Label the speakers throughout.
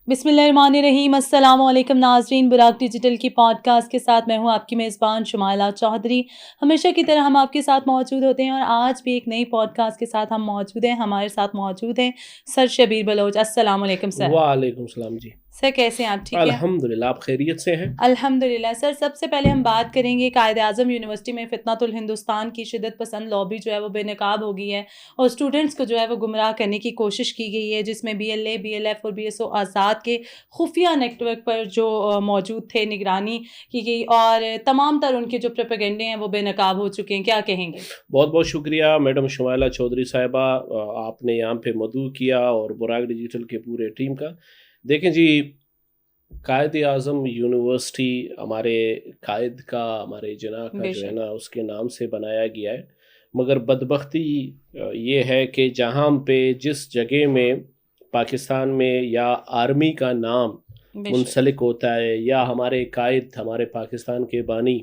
Speaker 1: بسم اللہ الرحمن الرحیم۔ السلام علیکم ناظرین، براق ڈیجیٹل کی پوڈ کاسٹ کے ساتھ میں ہوں آپ کی میزبان شمائلہ چودھری۔ ہمیشہ کی طرح ہم آپ کے ساتھ موجود ہوتے ہیں اور آج بھی ایک نئی پوڈ کاسٹ کے ساتھ ہم موجود ہیں۔ ہمارے ساتھ موجود ہیں سر شبیر بلوچ۔ السلام علیکم سر۔
Speaker 2: وعلیکم السلام جی۔
Speaker 1: سر کیسے ہیں آپ؟ ٹھیک ہے
Speaker 2: الحمدللہ، آپ خیریت سے ہیں؟
Speaker 1: الحمدللہ۔ سر سب سے پہلے ہم بات کریں گے قائد اعظم یونیورسٹی میں فتنۃ الہندوستان کی شدت پسند لابی جو ہے وہ بے نقاب ہو گئی ہے اور اسٹوڈنٹس کو جو ہے وہ گمراہ کرنے کی کوشش کی گئی ہے، جس میں B L A, B L F اور بی ایس او آزاد کے خفیہ نیٹ ورک پر جو موجود تھے نگرانی کی گئی اور تمام تر ان کے جو پروپیگنڈے ہیں وہ بے نقاب ہو چکے ہیں۔ کیا کہیں گے؟
Speaker 2: بہت بہت شکریہ میڈم شمائلہ چودھری صاحبہ، آپ نے یہاں پہ مدعو کیا اور براق ڈیجیٹل کے پورے ٹیم کا۔ دیکھیں جی، قائد اعظم یونیورسٹی ہمارے قائد کا، ہمارے جناح کا جو ہے نا اس کے نام سے بنایا گیا ہے، مگر بدبختی یہ ہے کہ جہاں پہ جس جگہ میں پاکستان میں یا آرمی کا نام منسلک ہوتا ہے یا ہمارے قائد، ہمارے پاکستان کے بانی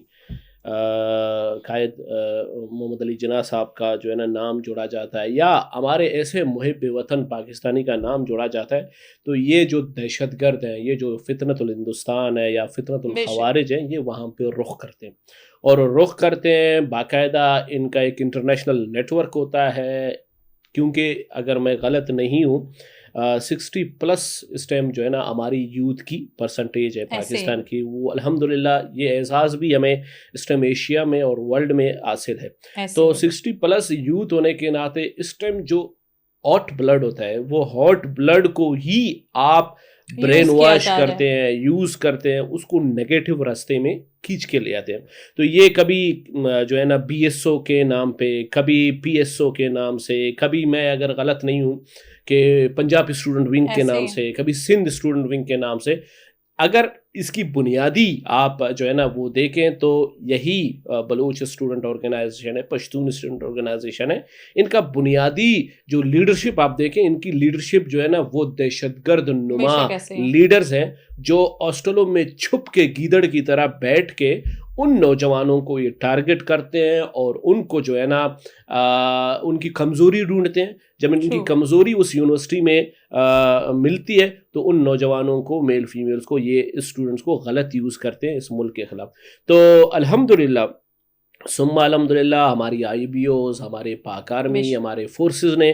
Speaker 2: قائد محمد علی جناح صاحب کا جو ہے نا نام جوڑا جاتا ہے یا ہمارے ایسے محب وطن پاکستانی کا نام جوڑا جاتا ہے، تو یہ جو دہشت گرد ہیں، یہ جو فتنۃ الہندوستان ہے یا فتنۃ الخوارج ہیں، یہ وہاں پہ رخ کرتے ہیں اور رخ کرتے ہیں باقاعدہ۔ ان کا ایک انٹرنیشنل نیٹ ورک ہوتا ہے، کیونکہ اگر میں غلط نہیں ہوں 60+ اس ٹائم جو ہے نا ہماری یوتھ کی پرسنٹیج ہے پاکستان کی، وہ الحمدللہ یہ اعزاز بھی ہمیں اس ٹائم ایشیا میں اور ورلڈ میں حاصل ہے۔ تو 60+ یوتھ ہونے کے ناطے اس ٹائم جو ہاٹ بلڈ ہوتا ہے، وہ ہاٹ بلڈ کو ہی آپ برین واش کرتے ہیں، یوز کرتے ہیں، اس کو نیگیٹو راستے میں کھینچ کے لے آتے ہیں۔ تو یہ کبھی جو ہے نا بی ایس او کے نام پہ، کبھی پی ایس او کے نام سے، کبھی میں اگر غلط نہیں ہوں کہ پنجاب اسٹوڈنٹ ونگ کے نام سے، کبھی سندھ اسٹوڈنٹ ونگ کے نام سے۔ اگر اس کی بنیادی آپ جو ہے نا وہ دیکھیں تو یہی بلوچ اسٹوڈنٹ آرگنائزیشن ہے، پشتون اسٹوڈنٹ آرگنائزیشن ہے۔ ان کا بنیادی جو لیڈرشپ آپ دیکھیں، ان کی لیڈرشپ جو ہے نا وہ دہشت گرد نما لیڈرز ہیں، جو ہاسٹلوں میں چھپ کے گیدڑ کی طرح بیٹھ کے ان نوجوانوں کو یہ ٹارگٹ کرتے ہیں اور ان کو جو ہے نا ان کی کمزوری ڈھونڈتے ہیں۔ جب ان کی کمزوری اس یونیورسٹی میں ملتی ہے تو ان نوجوانوں کو، میل فیمیلز کو، یہ اسٹوڈنٹس کو غلط یوز کرتے ہیں اس ملک کے خلاف۔ تو الحمدللہ ثم الحمدللہ ہماری آئی بی اوز، ہمارے پاک آرمی، ہمارے فورسز نے،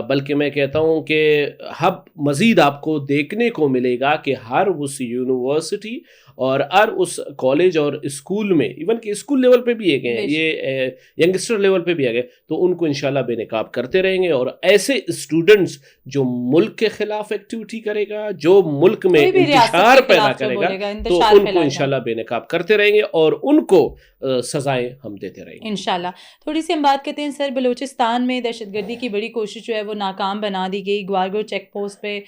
Speaker 2: بلکہ میں کہتا ہوں کہ اب مزید آپ کو دیکھنے کو ملے گا کہ ہر اس یونیورسٹی اور ہر اس کالج اور اسکول میں، ایون کہ اسکول لیول پہ بھی ہے، یہ ینگسٹر لیول پہ بھی آ گئے، تو ان کو انشاءاللہ بے نقاب کرتے رہیں گے۔ اور ایسے اسٹوڈنٹس جو ملک کے خلاف ایکٹیویٹی کرے گا، جو ملک میں انتشار پیدا کرے گا، تو ان کو انشاءاللہ بے نقاب کرتے رہیں گے اور ان کو سزائیں ہم دیتے رہیں گے
Speaker 1: انشاءاللہ۔ تھوڑی سی ہم بات کرتے ہیں سر، بلوچستان میں دہشت گردی کی بڑی کوشش جو ہے وہ ناکام بنا دی گئی۔ گوارگو چیک پوسٹ پہ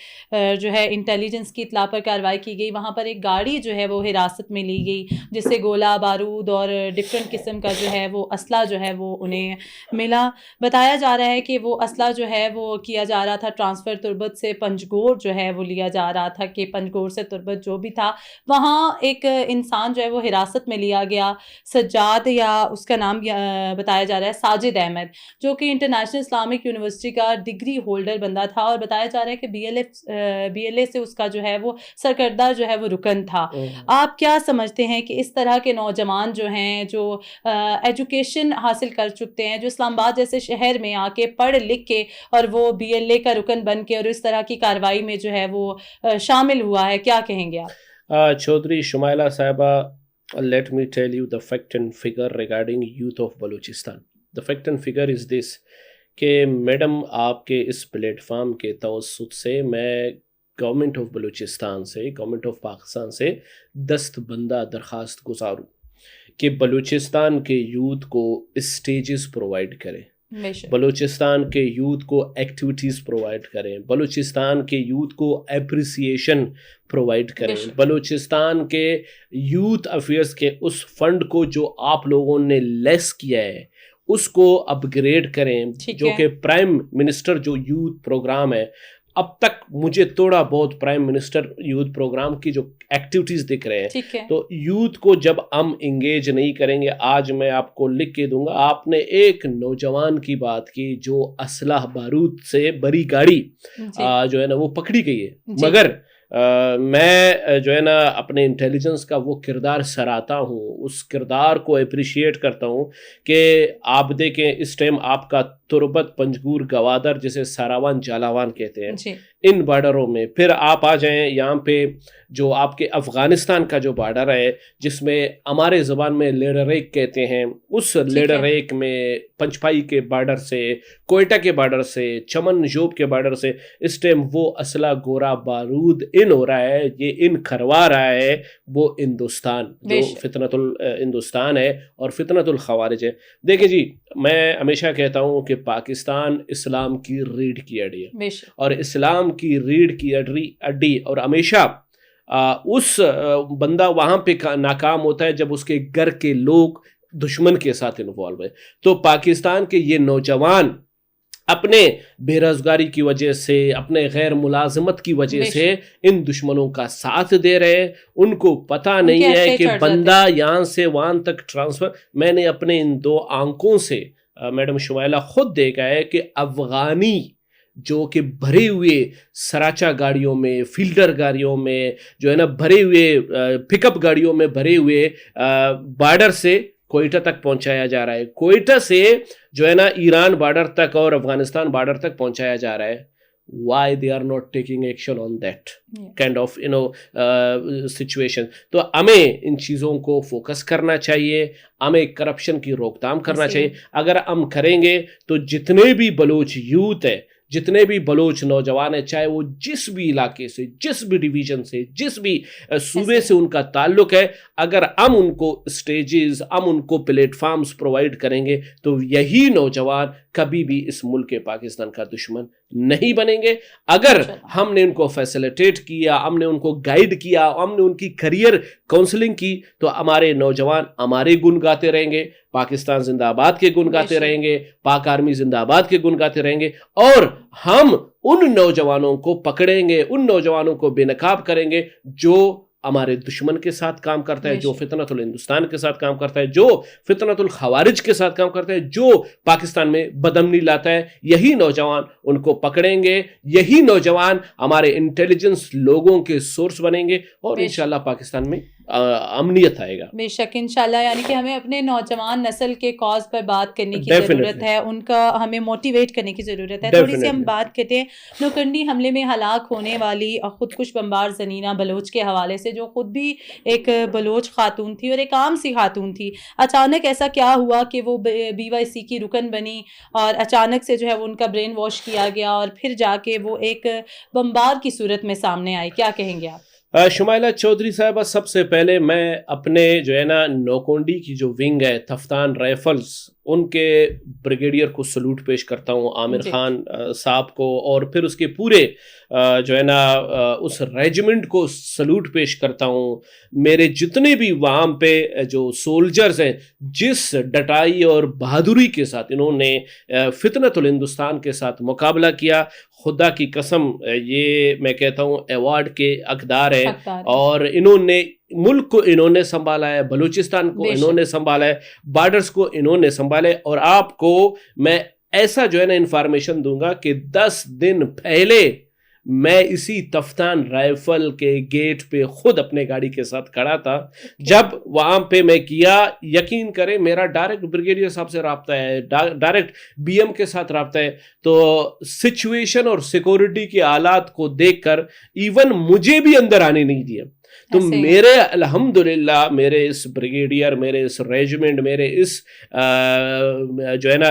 Speaker 1: جو ہے انٹیلیجنس کی اطلاع پر کارروائی کی گئی، وہاں پر ایک گاڑی جو ہے وہ حراست میں لی گئی جس سے گولہ بارود اور ڈفرینٹ قسم کا جو ہے وہ اسلحہ جو ہے وہ انہیں ملا۔ بتایا جا رہا ہے کہ وہ اسلحہ جو ہے وہ کیا جا رہا تھا ٹرانسفر تربت سے پنجگور جو ہے وہ لیا جا رہا تھا، کہ پنجگور سے تربت جو بھی تھا وہاں ایک انسان جو ہے وہ حراست میں لیا گیا، سجاد، یا اس کا نام بتایا جا رہا ہے ساجد احمد، جو کہ انٹرنیشنل اسلامک یونیورسٹی کا ڈگری ہولڈر بندہ تھا، اور بتایا جا رہا ہے کہ بی ایل اے سے اس کا جو ہے وہ سرکردہ جو ہے وہ رکن تھا۔ آپ کیا سمجھتے ہیں کہ اس طرح کے نوجوان جو ہیں، جو ایجوکیشن حاصل کر چکتے ہیں، جو اسلام آباد جیسے شہر میں آ کے پڑھ لکھ کے اور وہ بی ایل اے کا رکن بن کے اور اس طرح کی کارروائی میں جو ہے وہ شامل ہوا ہے، کیا کہیں گے آپ؟
Speaker 2: چودھری شمائلہ صاحبہ، let me tell you the fact and figure regarding youth of Balochistan. The fact and figure is this کہ میڈم آپ کے اس پلیٹ فارم کے توسط سے میں گورنمنٹ آف بلوچستان سے، گورنمنٹ آف پاکستان سے دست بندہ درخواست گزار ہوں کہ بلوچستان کے یوتھ کو اسٹیجز پرووائڈ کریں، بلوچستان کے یوتھ کو ایکٹیویٹیز پرووائڈ کریں، بلوچستان کے یوتھ کو اپریسیشن پرووائڈ کریں، بلوچستان کے یوتھ افیئرس کے اس فنڈ کو جو آپ لوگوں نے لیس کیا ہے اس کو اپ گریڈ کریں، جو کہ پرائم منسٹر جو یوتھ پروگرام ہے، اب تک مجھے تھوڑا بہت پرائم منسٹر یوتھ پروگرام کی جو ایکٹیویٹیز دکھ رہے ہیں، تو یوتھ کو جب ہم انگیج نہیں کریں گے، آج میں آپ کو لکھ کے دوں گا، آپ نے ایک نوجوان کی بات کی جو اسلحہ بارود سے بری گاڑی جو ہے نا وہ پکڑی گئی ہے، مگر میں جو ہے نا اپنے انٹیلیجنس کا وہ کردار سراہتا ہوں, اس کردار کو اپریشیٹ کرتا ہوں کہ آپ دیکھیں اس ٹائم آپ کا تربت پنجگور گوادر جسے ساراوان جالاوان کہتے ہیں
Speaker 1: جی
Speaker 2: ان بارڈروں میں, پھر آپ آ جائیں یہاں پہ جو آپ کے افغانستان کا جو بارڈر ہے جس میں ہمارے زبان میں لیڈریک کہتے ہیں, اس لیڈریک میں پنچپائی کے بارڈر سے, کوئٹہ کے بارڈر سے, چمن جوب کے بارڈر سے اس ٹائم وہ اسلحہ گورا بارود ان ہو رہا ہے, یہ ان کھروا رہا ہے وہ ہندوستان جو فتنۃ ہندوستان ہے اور فتنۃ الخوارج ہے. دیکھیں جی میں ہمیشہ کہتا ہوں کہ پاکستان اسلام کی ریڑھ کی ہڈی ہے, اور اسلام کی ریڑھ کی ہڈی اور ہمیشہ اس بندہ وہاں پہ ناکام ہوتا ہے جب اس کے گھر کے لوگ دشمن کے ساتھ انوالو ہے. تو پاکستان کے یہ نوجوان اپنے بے روزگاری کی وجہ سے, اپنے غیر ملازمت کی وجہ سے ان دشمنوں کا ساتھ دے رہے ہیں. ان کو پتہ نہیں ہے کہ بندہ یہاں سے وہاں تک ٹرانسفر. میں نے اپنے ان 2 آنکھوں سے میڈم شمائلہ خود دیکھا ہے کہ افغانی جو کہ بھرے ہوئے سراچا گاڑیوں میں, فیلڈر گاڑیوں میں, جو ہے نا بھرے ہوئے پک اپ گاڑیوں میں بھرے ہوئے بارڈر سے کوئٹہ تک پہنچایا جا رہا ہے, کوئٹہ سے جو ہے نا ایران بارڈر تک اور افغانستان بارڈر تک پہنچایا جا رہا ہے. Why they are not taking action on that kind of situation. تو ہمیں ان چیزوں کو فوکس کرنا چاہیے, ہمیں کرپشن کی روک تھام کرنا چاہیے. اگر ہم کریں گے تو جتنے بھی بلوچ یوتھ ہے, جتنے بھی بلوچ نوجوان ہیں, چاہے وہ جس بھی علاقے سے, جس بھی ڈویژن سے, جس بھی صوبے سے ان کا تعلق ہے, اگر ہم ان کو اسٹیجز, ہم ان کو پلیٹ فارمز پرووائڈ کریں گے تو یہی نوجوان کبھی بھی اس ملک پاکستان کا دشمن نہیں بنیں گے. اگر ہم نے ان کو فیسیلیٹیٹ کیا, ہم نے ان کو گائیڈ کیا, ہم نے ان کی کریئر کاؤنسلنگ کی, تو ہمارے نوجوان ہمارے گن گاتے رہیں گے, پاکستان زندہ آباد کے گن گاتے رہیں گے, پاک آرمی زندہ آباد کے گن گاتے رہیں گے, اور ہم ان نوجوانوں کو پکڑیں گے, ان نوجوانوں کو بے نقاب کریں گے جو ہمارے دشمن کے ساتھ کام کرتا ہے, جو فتنۃ الہندوستان کے ساتھ کام کرتا ہے, جو فتنۃ الخوارج کے ساتھ کام کرتا ہے, جو پاکستان میں بدامنی لاتا ہے. یہی نوجوان ان کو پکڑیں گے, یہی نوجوان ہمارے انٹیلیجنس لوگوں کے سورس بنیں گے, اور انشاءاللہ پاکستان میں امنیت آئے گا.
Speaker 1: بے شک انشاءاللہ. یعنی کہ ہمیں اپنے نوجوان نسل کے کاز پر بات کرنے کی ضرورت ہے, ان کا ہمیں موٹیویٹ کرنے کی ضرورت ہے. تھوڑی سی ہم بات کرتے ہیں نوکنڈی حملے میں ہلاک ہونے والی خودکش بمبار زنینہ بلوچ کے حوالے سے, جو خود بھی ایک بلوچ خاتون تھی اور ایک عام سی خاتون تھی. اچانک ایسا کیا ہوا کہ وہ BYC کی رکن بنی, اور اچانک سے جو ہے وہ ان کا برین واش کیا گیا, اور پھر جا کے وہ ایک بمبار کی صورت میں سامنے آئی. کیا کہیں گے آپ؟
Speaker 2: شمائلہ چودھری صاحبہ, سب سے پہلے میں اپنے جو ہے نا نوکونڈی کی جو ونگ ہے تفتان رائفلز, ان کے بریگیڈیئر کو سلوٹ پیش کرتا ہوں, عامر خان صاحب کو, اور پھر اس کے پورے جو ہے نا اس ریجمنٹ کو سلوٹ پیش کرتا ہوں. میرے جتنے بھی وہاں پہ جو سولجرز ہیں, جس ڈٹائی اور بہادری کے ساتھ انہوں نے فتنۃ الہندوستان کے ساتھ مقابلہ کیا, خدا کی قسم یہ میں کہتا ہوں ایوارڈ کے حقدار ہے. اور انہوں نے ملک کو انہوں نے سنبھالا ہے, بلوچستان کو انہوں نے سنبھالا ہے, بارڈرز کو انہوں نے سنبھالا ہے. اور آپ کو میں ایسا جو ہے نا انفارمیشن دوں گا کہ 10 دن پہلے میں اسی تفتان رائفل کے گیٹ پہ خود اپنے گاڑی کے ساتھ کھڑا تھا. جب وہاں پہ میں کیا, یقین کریں میرا ڈائریکٹ بریگیڈیئر صاحب سے رابطہ ہے, ڈائریکٹ BM کے ساتھ رابطہ ہے. تو سچویشن اور سیکورٹی کے حالات کو دیکھ کر ایون مجھے بھی اندر آنے نہیں دیا. تو میرے الحمدللہ میرے اس بریگیڈیئر, میرے اس ریجمنٹ, میرے اس جو ہے نا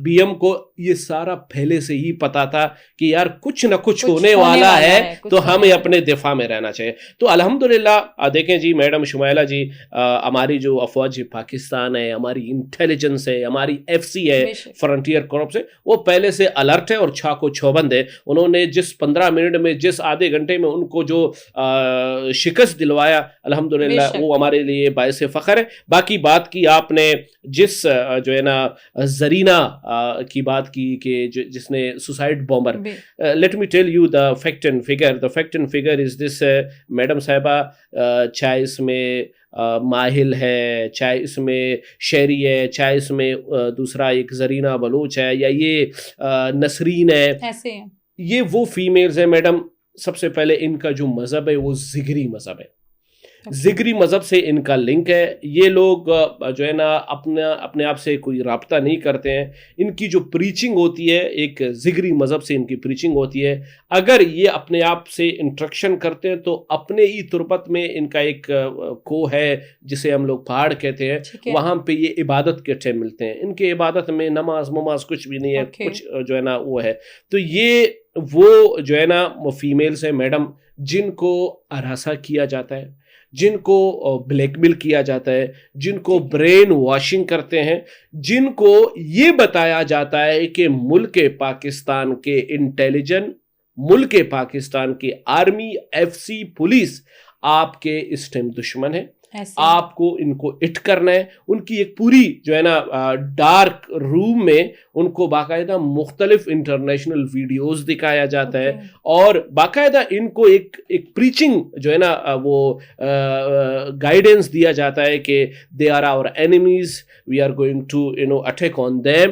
Speaker 2: BM کو یہ سارا پہلے سے ہی پتا تھا کہ یار کچھ نہ کچھ ہونے والا ہے, تو ہمیں اپنے دفاع میں رہنا چاہیے. تو الحمدللہ دیکھیں جی میڈم شمائلہ جی, ہماری جو افواج پاکستان ہے, ہماری انٹیلیجنس ہے, ہماری FC ہے, فرنٹیئر کورپس ہے, وہ پہلے سے الرٹ ہے اور چھاکو چوبند ہے. انہوں نے جس 15 منٹ میں, جس آدھے گھنٹے میں ان کو جو شکست دلوایا, الحمدللہ وہ ہمارے لیے باعث فخر ہے. باقی بات کی آپ نے جس جو ہے نا زرینہ کی بات کی کہ جس نے suicide bomber, let me tell you the fact and figure. The fact and figure is this madam صاحبہ, چاہے اس میں ماہل ہے, چاہے اس میں شہری ہے, چاہے اس میں دوسرا ایک زرینہ بلوچ ہے, یا یہ نسرین ہے, یہ وہ فیمیلز ہیں میڈم سب سے پہلے ان کا جو مذہب ہے وہ زگری مذہب ہے. زگری مذہب سے ان کا لنک ہے. یہ لوگ جو ہے نا اپنے آپ سے کوئی رابطہ نہیں کرتے ہیں. ان کی جو پریچنگ ہوتی ہے ایک زگری مذہب سے ان کی پریچنگ ہوتی ہے. اگر یہ اپنے آپ سے انٹریکشن کرتے ہیں تو اپنے ہی تربت میں ان کا ایک کو ہے جسے ہم لوگ پہاڑ کہتے ہیں, وہاں پہ یہ عبادت کے ٹائم ملتے ہیں. ان کے عبادت میں نماز کچھ بھی نہیں ہے, کچھ جو ہے نا وہ ہے. تو یہ وہ جو ہے نا فیمیلز ہیں میڈم جن کو ہراساں کیا جاتا ہے, جن کو بلیک میل کیا جاتا ہے, جن کو برین واشنگ کرتے ہیں, جن کو یہ بتایا جاتا ہے کہ ملک پاکستان کے انٹیلیجنٹ, ملک پاکستان کی آرمی, ایف سی, پولیس آپ کے اس ٹائم دشمن ہے, آپ کو ان کو اٹ کرنا ہے. ان کی ایک پوری جو ہے نا ڈارک روم میں ان کو باقاعدہ مختلف انٹرنیشنل ویڈیوز دکھایا جاتا ہے, اور باقاعدہ ان کو ایک پریچنگ جو ہے نا وہ گائیڈنس دیا جاتا ہے کہ they are our enemies, we are going to attack on them,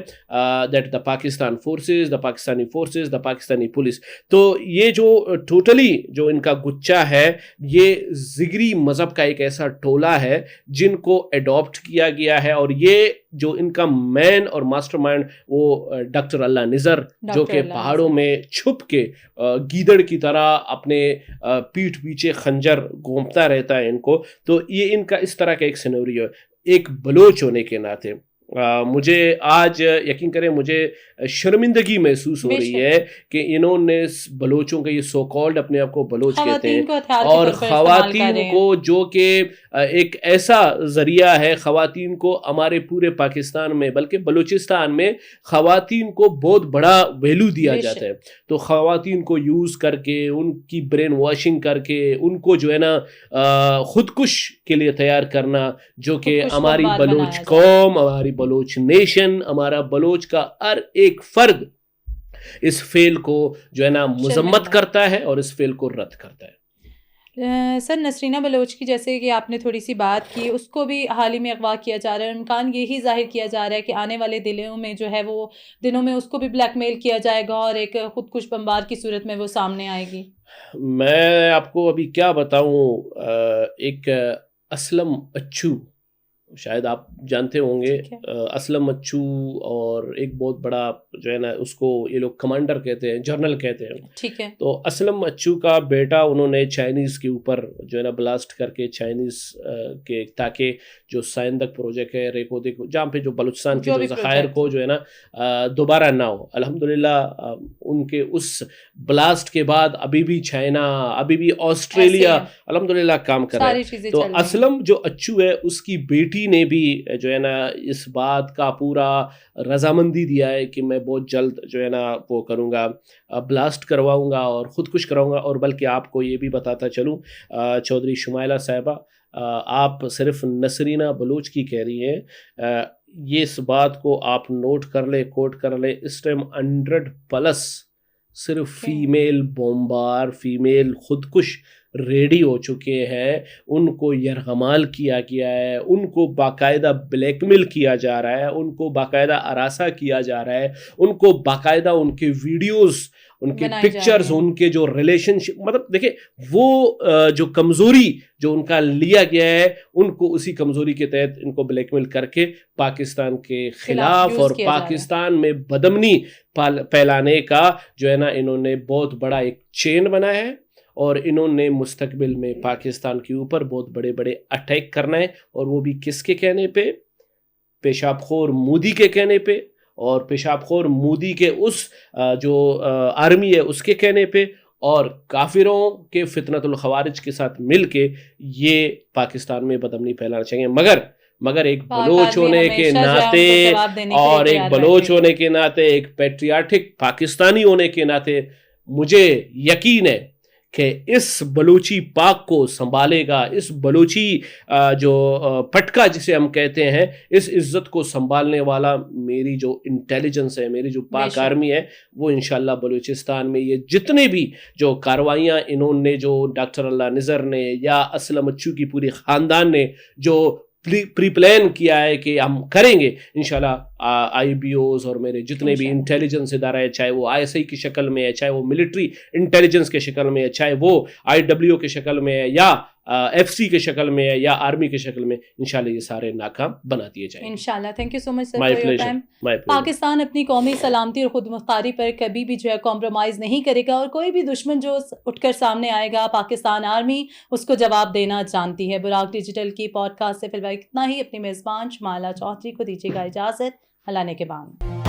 Speaker 2: that the Pakistan forces, the Pakistani forces, the Pakistani police. تو یہ جو ٹوٹلی جو ان کا گچھا ہے یہ زگری مذہب کا ایک ایسا ٹولہ ہے جن کو اڈاپٹ کیا گیا ہے. اور یہ جو ان کا مین اور ماسٹر مائنڈ وہ ڈاکٹر اللہ نذر, جو کہ پہاڑوں میں چھپ کے گیدڑ کی طرح اپنے پیٹھ پیچھے خنجر گھومتا رہتا ہے ان کو. تو یہ ان کا اس طرح کا ایک سینوریو ہے. ایک بلوچ ہونے کے ناطے مجھے آج یقین کریں مجھے شرمندگی محسوس ہو رہی ہے کہ انہوں نے بلوچوں کا یہ سو کالڈ اپنے آپ کو بلوچ کہتے ہیں, اور خواتین کو جو کہ ایک ایسا ذریعہ ہے خواتین کو ہمارے پورے پاکستان میں بلکہ بلوچستان میں خواتین کو بہت بڑا ویلو دیا جاتا ہے. تو خواتین کو یوز کر کے ان کی برین واشنگ کر کے ان کو جو ہے نا خودکش کے لیے تیار کرنا, جو کہ ہماری بلوچ قوم, ہماری بلوچ نیشن, ہمارا بلوچ کا ہر ایک فرد اس فعل کو جو ہے نا مذمت کرتا ہے اور اس فعل کو رد کرتا ہے.
Speaker 1: سر نسرینہ بلوچ کی جیسے کہ آپ نے تھوڑی سی بات کی, اس کو بھی حال ہی میں اغوا کیا جا رہا ہے. امکان یہی ظاہر کیا جا رہا ہے کہ آنے والے دنوں میں جو ہے وہ دنوں میں اس کو بھی بلیک میل کیا جائے گا اور ایک خودکش بمبار کی صورت میں وہ سامنے آئے گی.
Speaker 2: میں آپ کو ابھی کیا بتاؤں, ایک اسلم اچھو, شاید آپ جانتے ہوں گے, اسلم اچھو, اور ایک بہت بڑا جو ہے نا اس کو یہ لوگ کمانڈر کہتے ہیں, جنرل کہتے ہیں. ٹھیک ہے. تو اسلم اچھو کا بیٹا انہوں نے چائنیز کے اوپر جو ہے نا بلاسٹ کر کے چائنیز کے, تاکہ جو سائندک پروجیکٹ ہے ریکودے کو, جہاں پہ جو بلوچستان کے جو ذخائر کو جو ہے نا دوبارہ نہ ہو. الحمدللہ ان کے اس بلاسٹ کے بعد ابھی بھی چائنا, ابھی بھی آسٹریلیا الحمدللہ کام کر رہا ہے. تو اسلم جو اچھو ہے اس کی بیٹی نے بھی جو ہے نا اس بات کا پورا رضامندی دیا ہے کہ میں بہت جلد جو ہے نا وہ کروں گا, بلاسٹ کرواؤں گا اور خودکش کراؤں گا. اور بلکہ آپ کو یہ بھی بتاتا چلوں, چودھری شمائلہ صاحبہ, آپ صرف نسرینہ بلوچ کی کہہ رہی ہیں, یہ اس بات کو آپ نوٹ کر لیں, کوٹ کر لیں, اس ٹائم 100+ صرف فیمیل بمبار, فیمیل خودکش ریڈی ہو چکے ہیں. ان کو یرغمال کیا گیا ہے, ان کو باقاعدہ بلیک میل کیا جا رہا ہے, ان کو باقاعدہ ہراساں کیا جا رہا ہے, ان کو باقاعدہ ان کے ویڈیوز, ان کے پکچرز, ان کے جو ریلیشن شپ, مطلب دیکھیں وہ جو کمزوری جو ان کا لیا گیا ہے ان کو اسی کمزوری کے تحت ان کو بلیک میل کر کے پاکستان کے خلاف اور پاکستان میں بدامنی پھیلانے کا جو ہے نا انہوں نے بہت بڑا ایک چین بنایا ہے. اور انہوں نے مستقبل میں پاکستان کے اوپر بہت بڑے بڑے اٹیک کرنا ہے, اور وہ بھی کس کے کہنے پہ, پیشاب خور مودی کے کہنے پہ, اور پیشاب خور مودی کے اس جو آرمی ہے اس کے کہنے پہ, اور کافروں کے فتنۃ الخوارج کے ساتھ مل کے یہ پاکستان میں بدامنی پھیلانا چاہیے. مگر ایک بلوچ ہونے کے ناطے, اور ایک بلوچ ہونے کے ناطے, ایک پیٹریاٹک پاکستانی ہونے کے ناطے مجھے یقین ہے کہ اس بلوچی پاک کو سنبھالے گا, اس بلوچی جو پٹکا جسے ہم کہتے ہیں, اس عزت کو سنبھالنے والا میری جو انٹیلیجنس ہے, میری جو پاک آرمی ہے, وہ انشاءاللہ بلوچستان میں یہ جتنے بھی جو کارروائیاں انہوں نے, جو ڈاکٹر اللہ نذر نے یا اسلم اچھو کی پوری خاندان نے جو پری پلان کیا ہے کہ ہم کریں گے, انشاءاللہ آئی بی اوز اور میرے جتنے بھی انٹیلیجنس ادارے ہیں، چاہے وہ آئی ایس آئی کی شکل میں ہے، چاہے وہ ملٹری انٹیلیجنس کے شکل میں ہے، چاہے وہ آئی ڈبلیو کے شکل میں ہے، یا ایف سی کے شکل میں ہے، یا آرمی کے شکل میں، انشاءاللہ یہ سارے ناکام بنا دیے جائیں گے
Speaker 1: انشاءاللہ. Thank you so much sir
Speaker 2: my
Speaker 1: for your
Speaker 2: pleasure
Speaker 1: time.
Speaker 2: My pleasure
Speaker 1: Pakistan اپنی قومی سلامتی اور خود مختاری پر کبھی بھی جو ہے کمپرومائز نہیں کرے گا، اور کوئی بھی دشمن جو اٹھ کر سامنے آئے گا، پاکستان آرمی اس کو جواب دینا جانتی ہے. براق ڈیجیٹل کی پوڈ کاسٹ سے فی الوقت اتنا ہی. اپنی میزبان شمائلہ چودھری کو دیجیے گا اجازت. اللہ نے کے بعد.